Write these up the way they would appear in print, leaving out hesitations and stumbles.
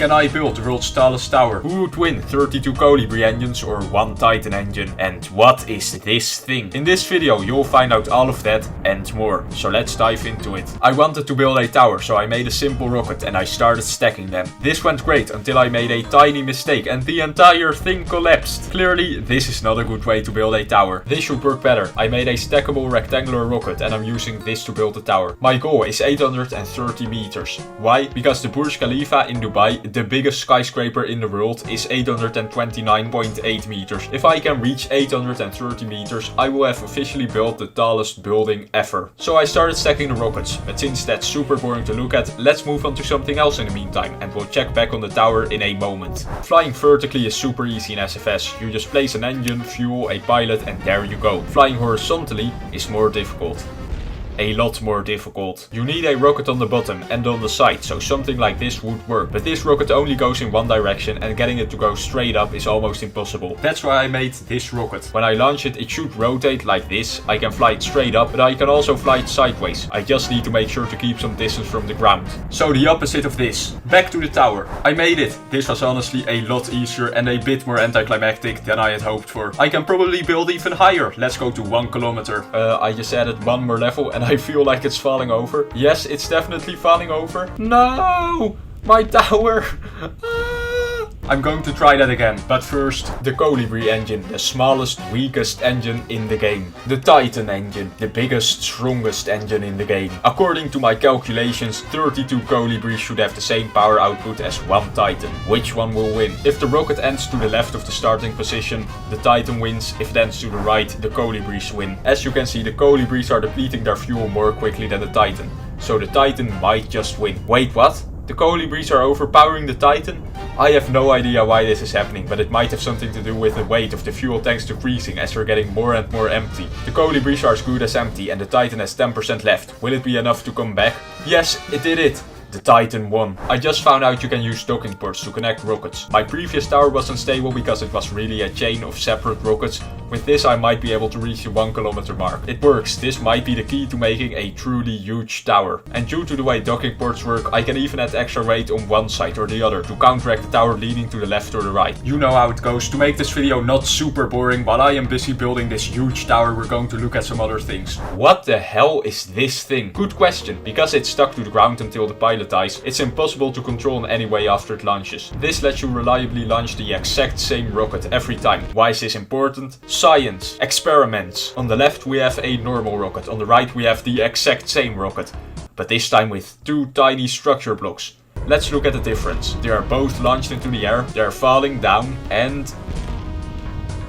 Can I build the world's tallest tower? Who would win, 32 Colibri engines or 1 Titan engine? And what is this thing? In this video you'll find out all of that and more, so let's dive into it. I wanted to build a tower, so I made a simple rocket and I started stacking them. This went great until I made a tiny mistake and the entire thing collapsed. Clearly this is not a good way to build a tower. This should work better. I made a stackable rectangular rocket and I'm using this to build the tower. My goal is 830 meters. Why? Because the Burj Khalifa in Dubai, the biggest skyscraper in the world, is 829.8 meters. If I can reach 830 meters, I will have officially built the tallest building ever. So I started stacking the rockets, but since that's super boring to look at, let's move on to something else in the meantime, and we'll check back on the tower in a moment. Flying vertically is super easy in SFS. You just place an engine, fuel, a pilot, and there you go. Flying horizontally is more difficult. A lot more difficult. You need a rocket on the bottom and on the side, so something like this would work. But this rocket only goes in one direction and getting it to go straight up is almost impossible. That's why I made this rocket. When I launch it, it should rotate like this. I can fly it straight up, but I can also fly it sideways. I just need to make sure to keep some distance from the ground. So the opposite of this. Back to the tower. I made it. This was honestly a lot easier and a bit more anticlimactic than I had hoped for. I can probably build even higher. Let's go to 1 kilometer. I just added one more level and I feel like it's falling over. Yes, it's definitely falling over. No! My tower! I'm going to try that again, but first, the Colibri engine, the smallest, weakest engine in the game. The Titan engine, the biggest, strongest engine in the game. According to my calculations, 32 Colibri should have the same power output as 1 Titan. Which one will win? If the rocket ends to the left of the starting position, the Titan wins. If it ends to the right, the Colibris win. As you can see, the Colibris are depleting their fuel more quickly than the Titan. So the Titan might just win. Wait, what? The Colibris are overpowering the Titan? I have no idea why this is happening, but it might have something to do with the weight of the fuel tanks decreasing as they're getting more and more empty. The Colibris are as good as empty and the Titan has 10% left. Will it be enough to come back? Yes, it did it! The Titan won. I just found out you can use docking ports to connect rockets. My previous tower was unstable because it was really a chain of separate rockets. With this I might be able to reach the 1 kilometer mark. It works. This might be the key to making a truly huge tower. And due to the way docking ports work, I can even add extra weight on one side or the other to counteract the tower leaning to the left or the right. You know how it goes. To make this video not super boring, while I am busy building this huge tower, we're going to look at some other things. What the hell is this thing? Good question. Because it's stuck to the ground until the pilot dies, it's impossible to control in any way after it launches. This lets you reliably launch the exact same rocket every time. Why is this important? Science. Experiments. On the left we have a normal rocket, on the right we have the exact same rocket, but this time with 2 tiny structure blocks. Let's look at the difference. They are both launched into the air, they are falling down, and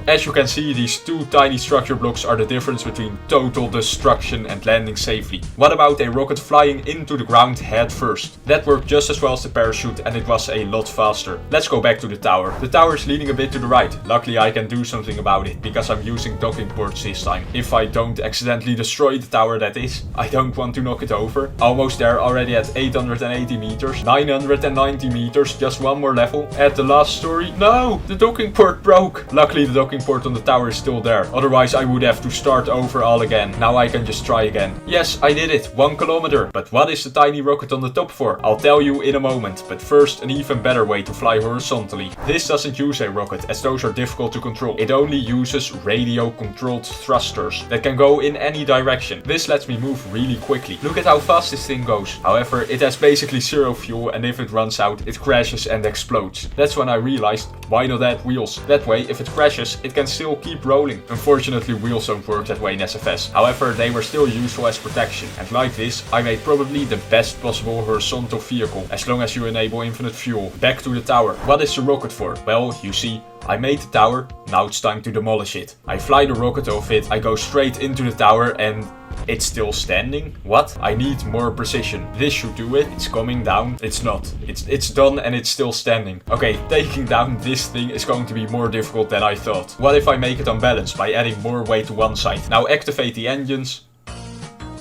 as you can see, these 2 tiny structure blocks are the difference between total destruction and landing safely. What about a rocket flying into the ground head first? That worked just as well as the parachute and it was a lot faster. Let's go back to the tower. The tower is leaning a bit to the right. Luckily I can do something about it because I'm using docking ports this time. If I don't accidentally destroy the tower, that is. I don't want to knock it over. Almost there, already at 880 meters. 990 meters, just one more level. At the last story. No! The docking port broke! Luckily the docking port on the tower is still there. Otherwise I would have to start over all again. Now I can just try again. Yes, I did it. 1 kilometer. But what is the tiny rocket on the top for? I'll tell you in a moment. But first, an even better way to fly horizontally. This doesn't use a rocket, as those are difficult to control. It only uses radio controlled thrusters that can go in any direction. This lets me move really quickly. Look at how fast this thing goes. However, it has basically zero fuel and if it runs out, it crashes and explodes. That's when I realized, why not add wheels? That way, if it crashes, it can still keep rolling. Unfortunately, wheels don't work that way in SFS. However, they were still useful as protection. And like this, I made probably the best possible horizontal vehicle, as long as you enable infinite fuel. Back to the tower. What is the rocket for? Well, you see, I made the tower, now it's time to demolish it. I fly the rocket off it, I go straight into the tower and it's still standing? What? I need more precision. This should do it. It's coming down. It's not. It's done and it's still standing. Okay, taking down this thing is going to be more difficult than I thought. What if I make it unbalanced by adding more weight to one side? Now activate the engines.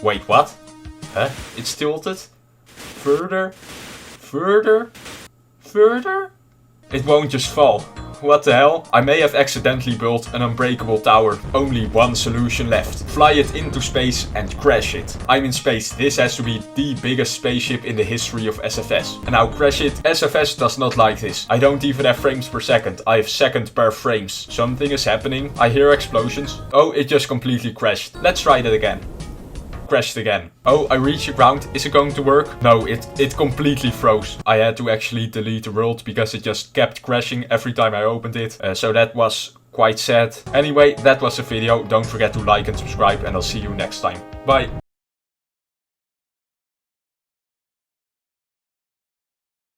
Wait, what? Huh? It's tilted? Further? Further? Further? It won't just fall. what the hell? I may have accidentally built an unbreakable tower. Only one solution left. Fly it into space and crash it. I'm in space. This has to be the biggest spaceship in the history of SFS. And now crash it. SFS does not like this. I don't even have frames per second. I have second per frames. Something is happening. I hear explosions. Oh, it just completely crashed. Let's try that again. Crashed again. Oh, I reached the ground. Is it going to work? No, it completely froze. I had to actually delete the world because it just kept crashing every time I opened it. So that was quite sad. Anyway, that was the video. Don't forget to like and subscribe, and I'll see you next time. Bye.